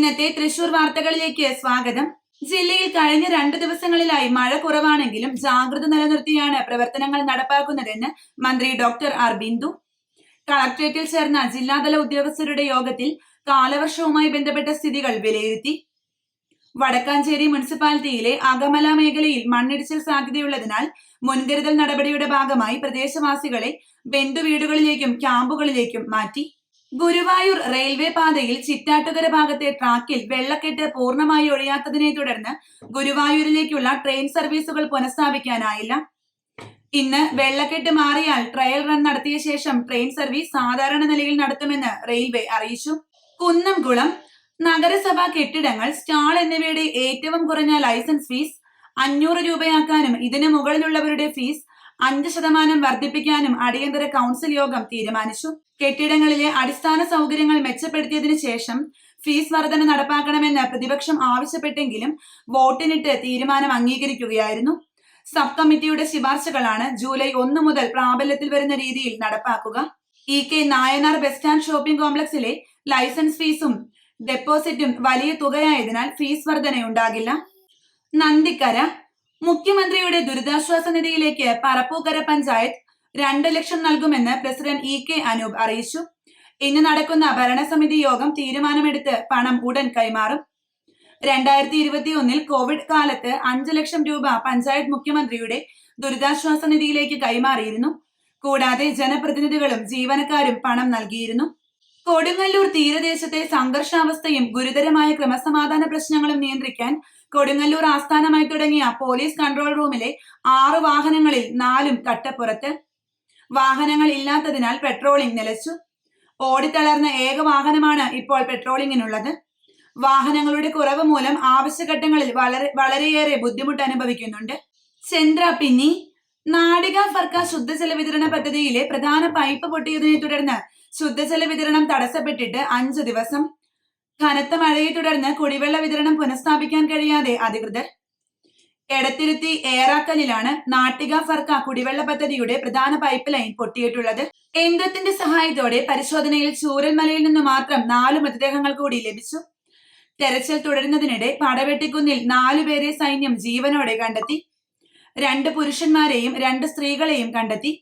ഇന്നത്തെ തൃശൂർ വാർത്തകളിലേക്ക് സ്വാഗതം. ജില്ലയിൽ കഴിഞ്ഞ 2 ദിവസങ്ങളിലായി മഴ കുറവാണെങ്കിലും ജാഗ്രത നിലനിർത്തിയാണ് പ്രവർത്തനങ്ങൾ നടപ്പാക്കുന്നതെന്ന് മന്ത്രി ഡോക്ടർ ആർ ബിന്ദു കളക്ടറേറ്റിൽ ചേർന്ന ജില്ലാതല ഉദ്യോഗസ്ഥരുടെ യോഗത്തിൽ കാലവർഷവുമായി ബന്ധപ്പെട്ട സ്ഥിതികൾ വിലയിരുത്തി. വടക്കാഞ്ചേരി മുനിസിപ്പാലിറ്റിയിലെ അകമല മേഖലയിൽ മണ്ണിടിച്ചിൽ സാധ്യതയുള്ളതിനാൽ മുൻകരുതൽ നടപടിയുടെ ഭാഗമായി പ്രദേശവാസികളെ ബന്ധുവീടുകളിലേക്കും ക്യാമ്പുകളിലേക്കും മാറ്റി. ഗുരുവായൂർ റെയിൽവേ പാതയിൽ ചിറ്റാട്ടുകര ഭാഗത്തെ ട്രാക്കിൽ വെള്ളക്കെട്ട് പൂർണ്ണമായി ഒഴിയാത്തതിനെ തുടർന്ന് ഗുരുവായൂരിലേക്കുള്ള ട്രെയിൻ സർവീസുകൾ പുനഃസ്ഥാപിക്കാനായില്ല. ഇന്ന് വെള്ളക്കെട്ട് മാറിയാൽ ട്രയൽ റൺ നടത്തിയ ശേഷം ട്രെയിൻ സർവീസ് സാധാരണ നിലയിൽ നടത്തുമെന്ന് റെയിൽവേ അറിയിച്ചു. കുന്നംകുളം നഗരസഭാ കെട്ടിടങ്ങൾ, സ്റ്റാൾ എന്നിവയുടെ ഏറ്റവും കുറഞ്ഞ ലൈസൻസ് ഫീസ് 500 രൂപയാക്കാനും ഇതിനു മുകളിലുള്ളവരുടെ ഫീസ് 5% വർദ്ധിപ്പിക്കാനും അടിയന്തര കൗൺസിൽ യോഗം തീരുമാനിച്ചു. കെട്ടിടങ്ങളിലെ അടിസ്ഥാന സൗകര്യങ്ങൾ മെച്ചപ്പെടുത്തിയതിനു ശേഷം ഫീസ് വർധന നടപ്പാക്കണമെന്ന് പ്രതിപക്ഷം ആവശ്യപ്പെട്ടെങ്കിലും വോട്ടിനിട്ട് തീരുമാനം അംഗീകരിക്കുകയായിരുന്നു. സബ് കമ്മിറ്റിയുടെ ശുപാർശകളാണ് ജൂലൈ 1 മുതൽ പ്രാബല്യത്തിൽ വരുന്ന രീതിയിൽ നടപ്പാക്കുക. EK Nayanar bus stand shopping കോംപ്ലക്സിലെ ലൈസൻസ് ഫീസും ഡെപ്പോസിറ്റും വലിയ തുകയായതിനാൽ ഫീസ് വർധനയുണ്ടാകില്ല. നന്ദിക്കര മുഖ്യമന്ത്രിയുടെ ദുരിതാശ്വാസ നിധിയിലേക്ക് പറപ്പൂക്കര പഞ്ചായത്ത് 2 ലക്ഷം നൽകുമെന്ന് പ്രസിഡന്റ് EK അനൂപ് അറിയിച്ചു. ഇന്ന് നടക്കുന്ന ഭരണസമിതി യോഗം തീരുമാനമെടുത്ത് പണം ഉടൻ കൈമാറും. 2021 കോവിഡ് കാലത്ത് 5 ലക്ഷം രൂപ പഞ്ചായത്ത് മുഖ്യമന്ത്രിയുടെ ദുരിതാശ്വാസ നിധിയിലേക്ക് കൈമാറിയിരുന്നു. കൂടാതെ ജനപ്രതിനിധികളും ജീവനക്കാരും പണം നൽകിയിരുന്നു. കൊടുങ്ങല്ലൂർ തീരദേശത്തെ സംഘർഷാവസ്ഥയും ഗുരുതരമായ ക്രമസമാധാന പ്രശ്നങ്ങളും നിയന്ത്രിക്കാൻ കൊടുങ്ങല്ലൂർ ആസ്ഥാനമായി തുടങ്ങിയ പോലീസ് കൺട്രോൾ റൂമിലെ 6 വാഹനങ്ങളിൽ 4 കട്ടപ്പുറത്ത്. വാഹനങ്ങൾ ഇല്ലാത്തതിനാൽ പെട്രോളിംഗ് നിലച്ചു. ഓടിത്തളർന്ന ഏക വാഹനമാണ് ഇപ്പോൾ പെട്രോളിംഗിനുള്ളത്. വാഹനങ്ങളുടെ കുറവ് മൂലം ആവശ്യഘട്ടങ്ങളിൽ വളരെയേറെ ബുദ്ധിമുട്ട് അനുഭവിക്കുന്നുണ്ട്. ചന്ദ്രാപിന്നി നാടിക ഫർക്ക ശുദ്ധജല വിതരണ പദ്ധതിയിലെ പ്രധാന പൈപ്പ് പൊട്ടിയതിനെ തുടർന്ന് ശുദ്ധജല വിതരണം തടസ്സപ്പെട്ടിട്ട് 5 ദിവസം. കനത്ത മഴയെ തുടർന്ന് കുടിവെള്ള വിതരണം പുനഃസ്ഥാപിക്കാൻ കഴിയാതെ അധികൃതർ. എടത്തിരുത്തി ഏറാക്കലിലാണ് നാട്ടിക ഫർക്ക കുടിവെള്ള പദ്ധതിയുടെ പ്രധാന പൈപ്പ് ലൈൻ പൊട്ടിയിട്ടുള്ളത്. കേന്ദ്രത്തിന്റെ സഹായത്തോടെ പരിശോധനയിൽ ചൂരൽമലയിൽ നിന്ന് മാത്രം 4 മൃതദേഹങ്ങൾ കൂടി ലഭിച്ചു. തെരച്ചിൽ തുടരുന്നതിനിടെ പടവെട്ടിക്കുന്നിൽ 4 പേരെ സൈന്യം ജീവനോടെ കണ്ടെത്തി. 2 പുരുഷന്മാരെയും 2 സ്ത്രീകളെയും കണ്ടെത്തി.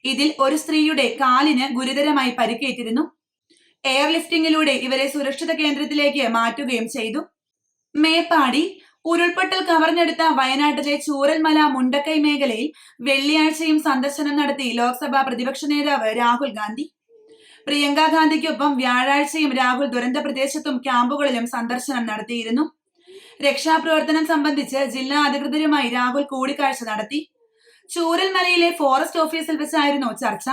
ഇതിൽ ഒരു സ്ത്രീയുടെ കാലിന് ഗുരുതരമായി പരിക്കേറ്റിരുന്നു. എയർലിഫ്റ്റിംഗിലൂടെ ഇവരെ സുരക്ഷിത കേന്ദ്രത്തിലേക്ക് മാറ്റുകയും ചെയ്തു. മേപ്പാടി ഉരുൾപൊട്ടൽ കവർന്നെടുത്ത വയനാട്ടിലെ ചൂരൽമല മുണ്ടക്കൈ മേഖലയിൽ വെള്ളിയാഴ്ചയും സന്ദർശനം നടത്തി ലോക്സഭാ പ്രതിപക്ഷ നേതാവ് രാഹുൽ ഗാന്ധി. പ്രിയങ്ക ഗാന്ധിക്കൊപ്പം വ്യാഴാഴ്ചയും രാഹുൽ ദുരന്ത പ്രദേശത്തും ക്യാമ്പുകളിലും സന്ദർശനം നടത്തിയിരുന്നു. രക്ഷാപ്രവർത്തനം സംബന്ധിച്ച് ജില്ലാ അധികൃതരുമായി രാഹുൽ കൂടിക്കാഴ്ച നടത്തി. ചൂരൽമലയിലെ ഫോറസ്റ്റ് ഓഫീസിൽ വെച്ചായിരുന്നു ചർച്ച.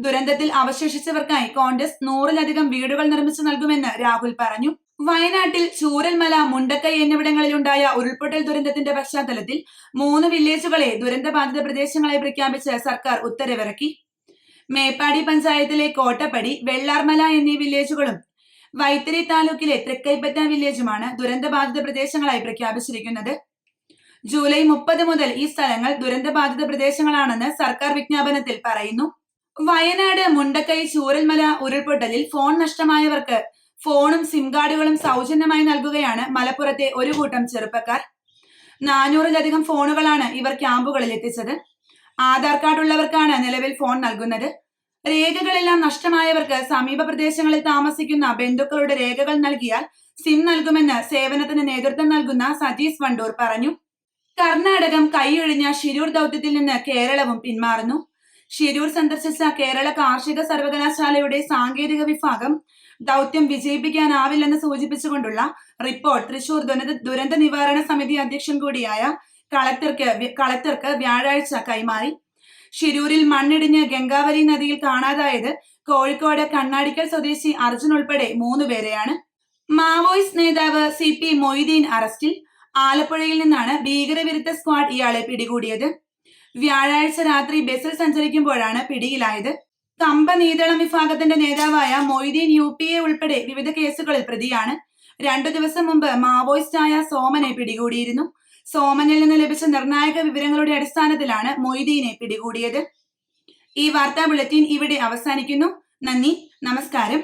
ദുരന്തത്തിൽ അവശേഷിച്ചവർക്കായി കോൺഗ്രസ് 100-ലധികം വീടുകൾ നിർമ്മിച്ചു നൽകുമെന്ന് രാഹുൽ പറഞ്ഞു. വയനാട്ടിൽ ചൂരൽമല, മുണ്ടക്കൈ എന്നിവിടങ്ങളിലുണ്ടായ ഉരുൾപൊട്ടൽ ദുരന്തത്തിന്റെ പശ്ചാത്തലത്തിൽ 3 വില്ലേജുകളെ ദുരന്തബാധിത പ്രദേശങ്ങളായി പ്രഖ്യാപിച്ച് സർക്കാർ ഉത്തരവിറക്കി. മേപ്പാടി പഞ്ചായത്തിലെ കോട്ടപ്പടി, വെള്ളാർമല എന്നീ വില്ലേജുകളും വൈത്തിരി താലൂക്കിലെ തൃക്കൈപ്പറ്റ വില്ലേജുമാണ് ദുരന്തബാധിത പ്രദേശങ്ങളായി പ്രഖ്യാപിച്ചിരിക്കുന്നത്. ജൂലൈ 30 മുതൽ ഈ സ്ഥലങ്ങൾ ദുരന്തബാധിത പ്രദേശങ്ങളാണെന്ന് സർക്കാർ വിജ്ഞാപനത്തിൽ പറയുന്നു. വയനാട് മുണ്ടക്കൈ ചൂരൽമല ഉരുൾപൊട്ടലിൽ ഫോൺ നഷ്ടമായവർക്ക് ഫോണും സിം കാർഡുകളും സൗജന്യമായി നൽകുകയാണ് മലപ്പുറത്തെ ഒരു കൂട്ടം ചെറുപ്പക്കാർ. 400-ലധികം ഫോണുകളാണ് ഇവർ ക്യാമ്പുകളിൽ എത്തിച്ചത്. ആധാർ കാർഡ് ഉള്ളവർക്കാണ് നിലവിൽ ഫോൺ നൽകുന്നത്. രേഖകളെല്ലാം നഷ്ടമായവർക്ക് സമീപ പ്രദേശങ്ങളിൽ താമസിക്കുന്ന ബന്ധുക്കളുടെ രേഖകൾ നൽകിയാൽ സിം നൽകുമെന്ന് സേവനത്തിന് നേതൃത്വം നൽകുന്ന സജീസ് വണ്ടൂർ പറഞ്ഞു. കർണാടകം കൈയൊഴിഞ്ഞ ഷിരൂർ ദൗത്യത്തിൽ നിന്ന് കേരളവും പിന്മാറുന്നു. ഷിരൂർ സന്ദർശിച്ച കേരള കാർഷിക സർവകലാശാലയുടെ സാങ്കേതിക വിഭാഗം ദൗത്യം വിജയിപ്പിക്കാനാവില്ലെന്ന് സൂചിപ്പിച്ചുകൊണ്ടുള്ള റിപ്പോർട്ട് തൃശൂർ ദുരന്ത നിവാരണ സമിതി അധ്യക്ഷൻ കൂടിയായ കളക്ടർക്ക് വ്യാഴാഴ്ച കൈമാറി. ഷിരൂരിൽ മണ്ണിടിഞ്ഞ് ഗംഗാവലി നദിയിൽ കാണാതായത് കോഴിക്കോട് കണ്ണാടിക്കൽ സ്വദേശി അർജുൻ ഉൾപ്പെടെ 3 പേരെയാണ്. മാവോയിസ്റ്റ് നേതാവ് CP മൊയ്തീൻ അറസ്റ്റിൽ. ആലപ്പുഴയിൽ നിന്നാണ് ഭീകരവിരുദ്ധ സ്ക്വാഡ് ഇയാളെ പിടികൂടിയത്. വ്യാഴാഴ്ച രാത്രി ബസിൽ സഞ്ചരിക്കുമ്പോഴാണ് പിടിയിലായത്. കമ്പനീതളം വിഭാഗത്തിന്റെ നേതാവായ മൊയ്തീൻ UPA ഉൾപ്പെടെ വിവിധ കേസുകളിൽ പ്രതിയാണ്. 2 ദിവസം മുമ്പ് മാവോയിസ്റ്റായ സോമനെ പിടികൂടിയിരുന്നു. സോമനിൽ നിന്ന് ലഭിച്ച നിർണായക വിവരങ്ങളുടെ അടിസ്ഥാനത്തിലാണ് മൊയ്തീനെ പിടികൂടിയത്. ഈ വാർത്താ ബുള്ളറ്റിൻ ഇവിടെ അവസാനിക്കുന്നു. നന്ദി, നമസ്കാരം.